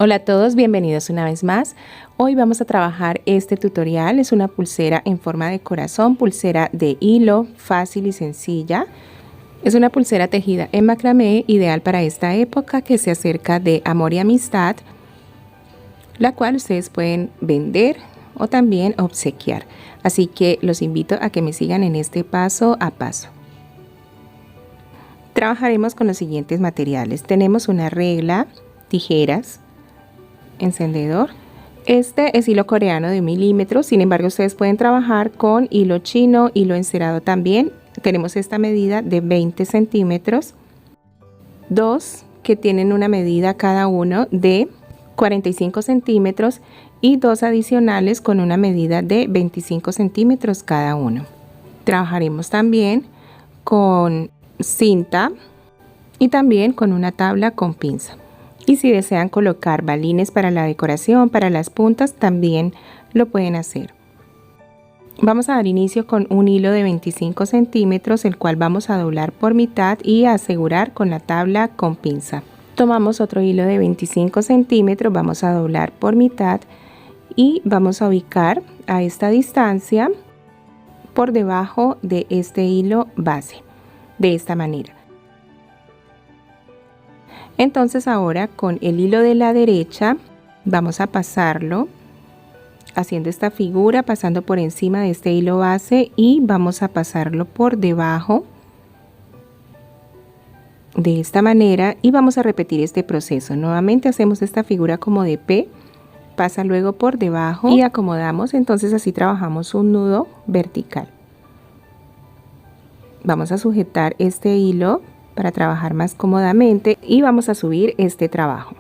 Hola a todos, bienvenidos una vez más. Hoy vamos a trabajar este tutorial. Es una pulsera en forma de corazón, pulsera de hilo, fácil y sencilla. Es una pulsera tejida en macramé, ideal para esta época que se acerca de amor y amistad, la cual ustedes pueden vender o también obsequiar. Así que los invito a que me sigan en este paso a paso. Trabajaremos con los siguientes materiales. Tenemos una regla, tijeras, encendedor. Este es hilo coreano de 1 milímetro, sin embargo ustedes pueden trabajar con hilo chino, hilo encerado también. Tenemos esta medida de 20 centímetros, dos que tienen una medida cada uno de 45 centímetros y dos adicionales con una medida de 25 centímetros cada uno. Trabajaremos también con cinta y también con una tabla con pinza. Y si desean colocar balines para la decoración, para las puntas, también lo pueden hacer. Vamos a dar inicio con un hilo de 25 centímetros, el cual vamos a doblar por mitad y a asegurar con la tabla con pinza. Tomamos otro hilo de 25 centímetros, vamos a doblar por mitad y vamos a ubicar a esta distancia por debajo de este hilo base, de esta manera. Entonces ahora con el hilo de la derecha vamos a pasarlo haciendo esta figura, pasando por encima de este hilo base y vamos a pasarlo por debajo de esta manera y vamos a repetir este proceso. Nuevamente hacemos esta figura como de P, pasa luego por debajo y acomodamos. Entonces así trabajamos un nudo vertical. Vamos a sujetar este hilo para trabajar más cómodamente y vamos a subir este trabajo.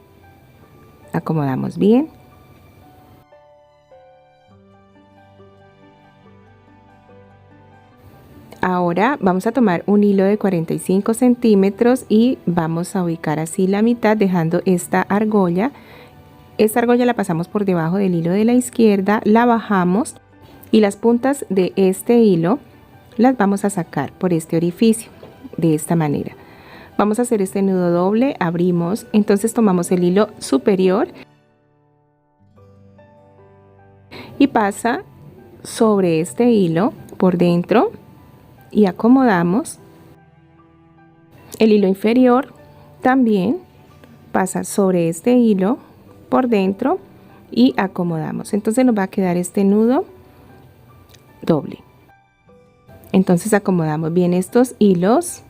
Acomodamos bien. Ahora vamos a tomar un hilo de 45 centímetros y vamos a ubicar así la mitad, dejando esta argolla. Esta argolla la pasamos por debajo del hilo de la izquierda, la bajamos y las puntas de este hilo las vamos a sacar por este orificio de esta manera. Vamos a hacer este nudo doble, abrimos, entonces tomamos el hilo superior y pasa sobre este hilo por dentro y acomodamos. El hilo inferior también pasa sobre este hilo por dentro y acomodamos. Entonces nos va a quedar este nudo doble. Entonces acomodamos bien estos hilos.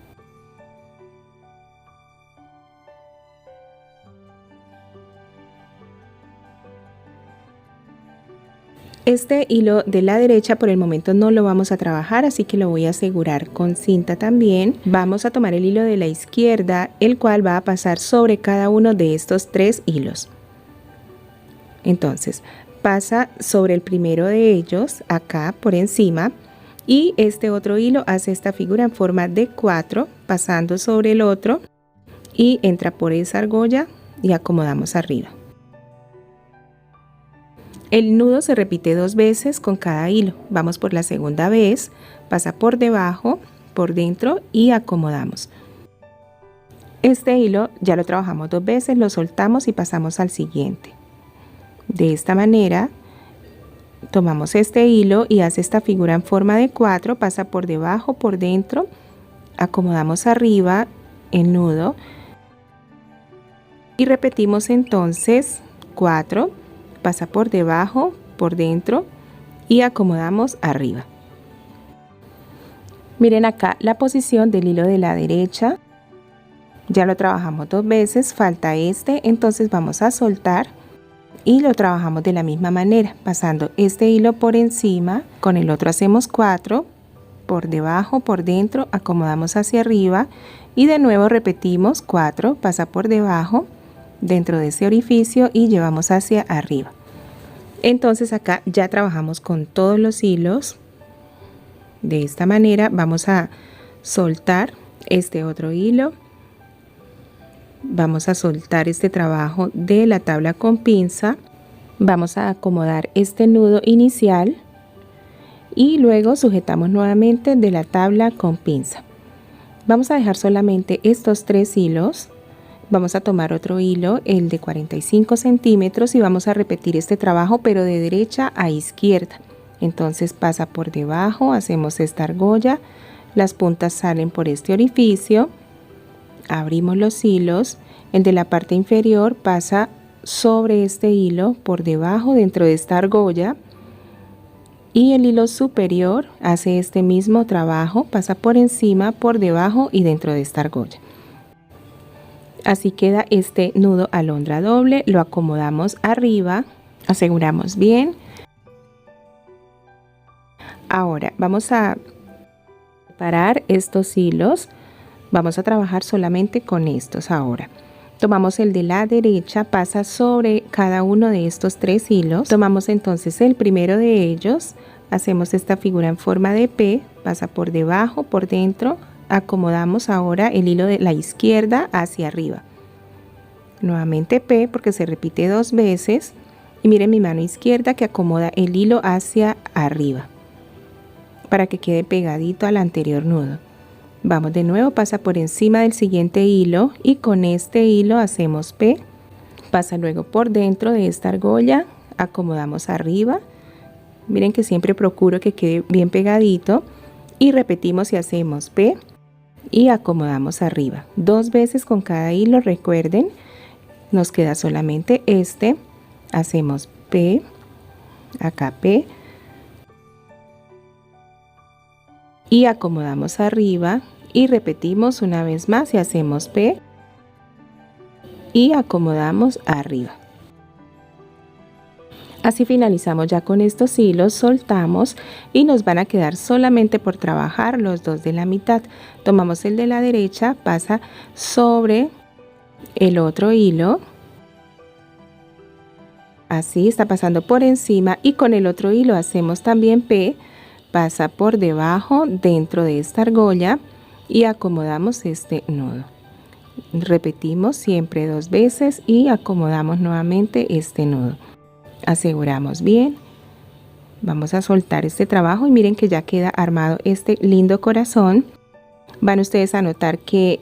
Este hilo de la derecha por el momento no lo vamos a trabajar, así que lo voy a asegurar con cinta también. Vamos a tomar el hilo de la izquierda, el cual va a pasar sobre cada uno de estos 3 hilos. Entonces pasa sobre el primero de ellos, acá por encima, y este otro hilo hace esta figura en forma de 4, pasando sobre el otro y entra por esa argolla y acomodamos arriba. El nudo se repite 2 veces con cada hilo. Vamos por la segunda vez, pasa por debajo, por dentro y acomodamos. Este hilo ya lo trabajamos 2 veces, lo soltamos y pasamos al siguiente. De esta manera tomamos este hilo y hace esta figura en forma de 4, pasa por debajo, por dentro, acomodamos arriba el nudo y repetimos entonces 4. Pasa por debajo, por dentro y acomodamos arriba. Miren acá la posición del hilo de la derecha. Ya lo trabajamos 2 veces, falta este, entonces vamos a soltar y lo trabajamos de la misma manera, pasando este hilo por encima, con el otro hacemos 4, por debajo, por dentro, acomodamos hacia arriba y de nuevo repetimos 4, pasa por debajo, dentro de ese orificio y llevamos hacia arriba. Entonces acá ya trabajamos con todos los hilos. De esta manera vamos a soltar este otro hilo, vamos a soltar este trabajo de la tabla con pinza, vamos a acomodar este nudo inicial y luego sujetamos nuevamente de la tabla con pinza. Vamos a dejar solamente estos 3 hilos Vamos a tomar otro hilo, el de 45 centímetros, y vamos a repetir este trabajo pero de derecha a izquierda. Entonces pasa por debajo, hacemos esta argolla, las puntas salen por este orificio, abrimos los hilos, el de la parte inferior pasa sobre este hilo por debajo dentro de esta argolla, y el hilo superior hace este mismo trabajo, pasa por encima, por debajo y dentro de esta argolla. Así queda este nudo alondra doble. Lo acomodamos arriba, aseguramos bien. Ahora vamos a separar estos hilos, vamos a trabajar solamente con estos. Ahora tomamos el de la derecha, pasa sobre cada uno de estos 3 hilos, tomamos entonces el primero de ellos, hacemos esta figura en forma de P, pasa por debajo, por dentro, acomodamos ahora el hilo de la izquierda hacia arriba, nuevamente P porque se repite 2 veces, y miren mi mano izquierda que acomoda el hilo hacia arriba para que quede pegadito al anterior nudo. Vamos de nuevo, pasa por encima del siguiente hilo y con este hilo hacemos P, pasa luego por dentro de esta argolla, acomodamos arriba, miren que siempre procuro que quede bien pegadito, y repetimos y hacemos P y acomodamos arriba 2 veces con cada hilo. Recuerden, nos queda solamente este, hacemos P, acá P y acomodamos arriba, y repetimos una vez más y hacemos P y acomodamos arriba. Así finalizamos ya con estos hilos, soltamos y nos van a quedar solamente por trabajar los 2 de la mitad. Tomamos el de la derecha, pasa sobre el otro hilo, así está pasando por encima, y con el otro hilo hacemos también P, pasa por debajo dentro de esta argolla y acomodamos este nudo. Repetimos siempre 2 veces y acomodamos nuevamente este nudo. Aseguramos bien, vamos a soltar este trabajo y miren que ya queda armado este lindo corazón. Van ustedes a notar que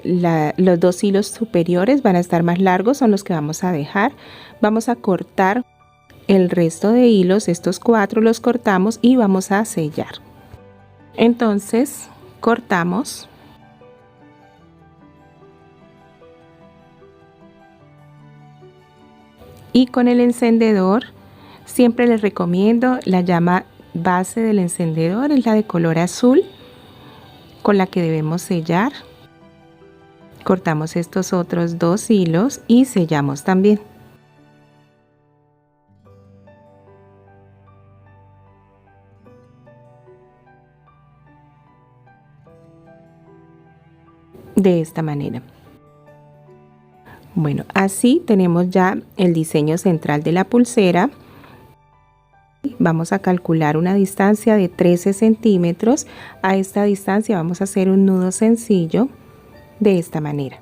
los 2 hilos superiores van a estar más largos, son los que vamos a dejar. Vamos a cortar el resto de hilos, estos 4 los cortamos y vamos a sellar. Entonces cortamos. Y con el encendedor, siempre les recomiendo la llama base del encendedor, es la de color azul con la que debemos sellar. Cortamos estos otros 2 hilos y sellamos también. De esta manera. Bueno, así tenemos ya el diseño central de la pulsera. Vamos a calcular una distancia de 13 centímetros. A esta distancia vamos a hacer un nudo sencillo de esta manera.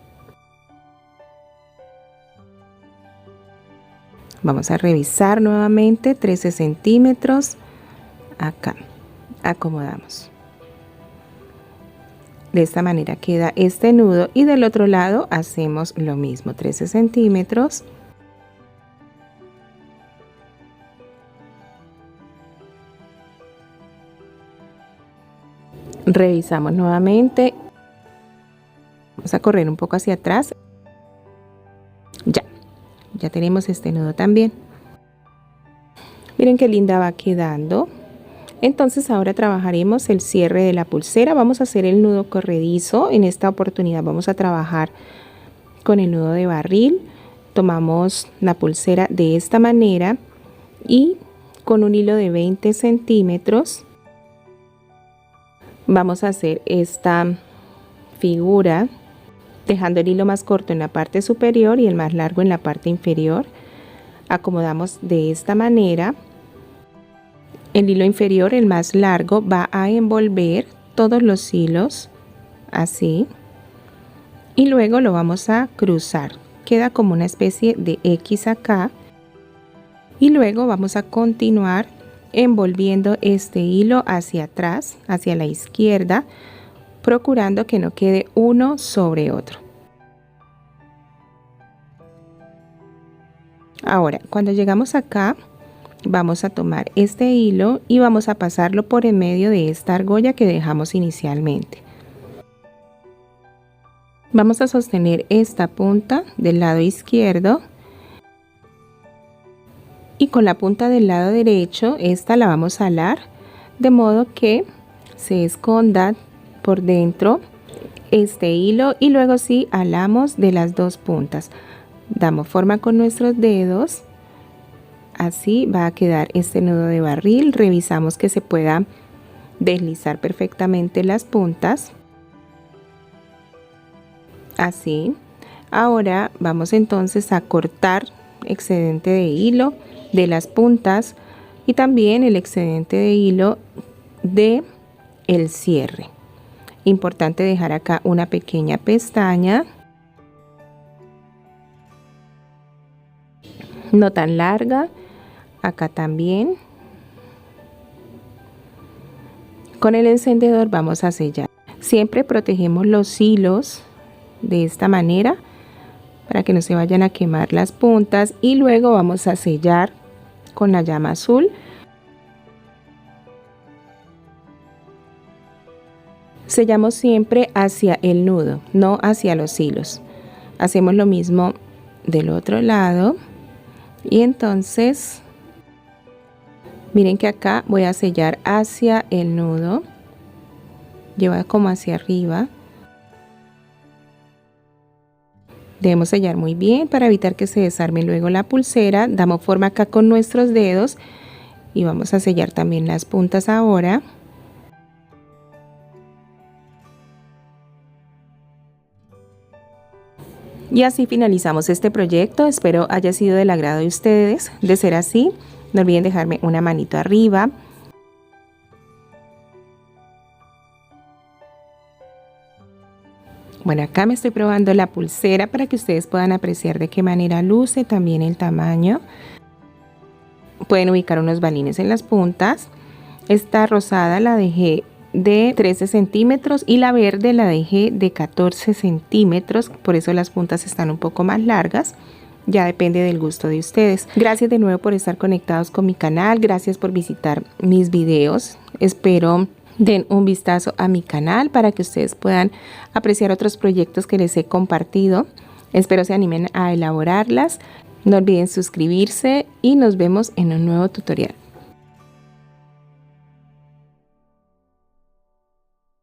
Vamos a revisar nuevamente 13 centímetros. Acá acomodamos. De esta manera queda este nudo, y del otro lado hacemos lo mismo, 13 centímetros. Revisamos nuevamente. Vamos a correr un poco hacia atrás. Ya tenemos este nudo también. Miren qué linda va quedando. Entonces ahora trabajaremos el cierre de la pulsera. Vamos a hacer el nudo corredizo. En esta oportunidad vamos a trabajar con el nudo de barril. Tomamos la pulsera de esta manera y con un hilo de 20 centímetros vamos a hacer esta figura, dejando el hilo más corto en la parte superior y el más largo en la parte inferior. Acomodamos de esta manera. El hilo inferior, el más largo, va a envolver todos los hilos así, y luego lo vamos a cruzar. Queda como una especie de X acá, y luego vamos a continuar envolviendo este hilo hacia atrás, hacia la izquierda, procurando que no quede uno sobre otro. Ahora, cuando llegamos acá, vamos a tomar este hilo y vamos a pasarlo por en medio de esta argolla que dejamos inicialmente. Vamos a sostener esta punta del lado izquierdo y con la punta del lado derecho, esta la vamos a alar de modo que se esconda por dentro este hilo y luego sí alamos de las dos puntas. Damos forma con nuestros dedos. Así va a quedar este nudo de barril. Revisamos que se pueda deslizar perfectamente las puntas. Así. Ahora vamos entonces a cortar excedente de hilo de las puntas y también el excedente de hilo de el cierre. Importante dejar acá una pequeña pestaña, no tan larga, acá también. Con el encendedor vamos a sellar. Siempre protegemos los hilos de esta manera para que no se vayan a quemar las puntas y luego vamos a sellar con la llama azul. Sellamos siempre hacia el nudo, no hacia los hilos. Hacemos lo mismo del otro lado y entonces miren que acá voy a sellar hacia el nudo, lleva como hacia arriba. Debemos sellar muy bien para evitar que se desarme luego la pulsera. Damos forma acá con nuestros dedos y vamos a sellar también las puntas ahora. Y así finalizamos este proyecto. Espero haya sido del agrado de ustedes. De ser así, no olviden dejarme una manito arriba. Bueno, acá me estoy probando la pulsera para que ustedes puedan apreciar de qué manera luce, también el tamaño. Pueden ubicar unos balines en las puntas. Esta rosada la dejé de 13 centímetros y la verde la dejé de 14 centímetros, por eso las puntas están un poco más largas. Ya depende del gusto de ustedes. Gracias de nuevo por estar conectados con mi canal, gracias por visitar mis videos. Espero den un vistazo a mi canal para que ustedes puedan apreciar otros proyectos que les he compartido. Espero se animen a elaborarlas. No olviden suscribirse y nos vemos en un nuevo tutorial.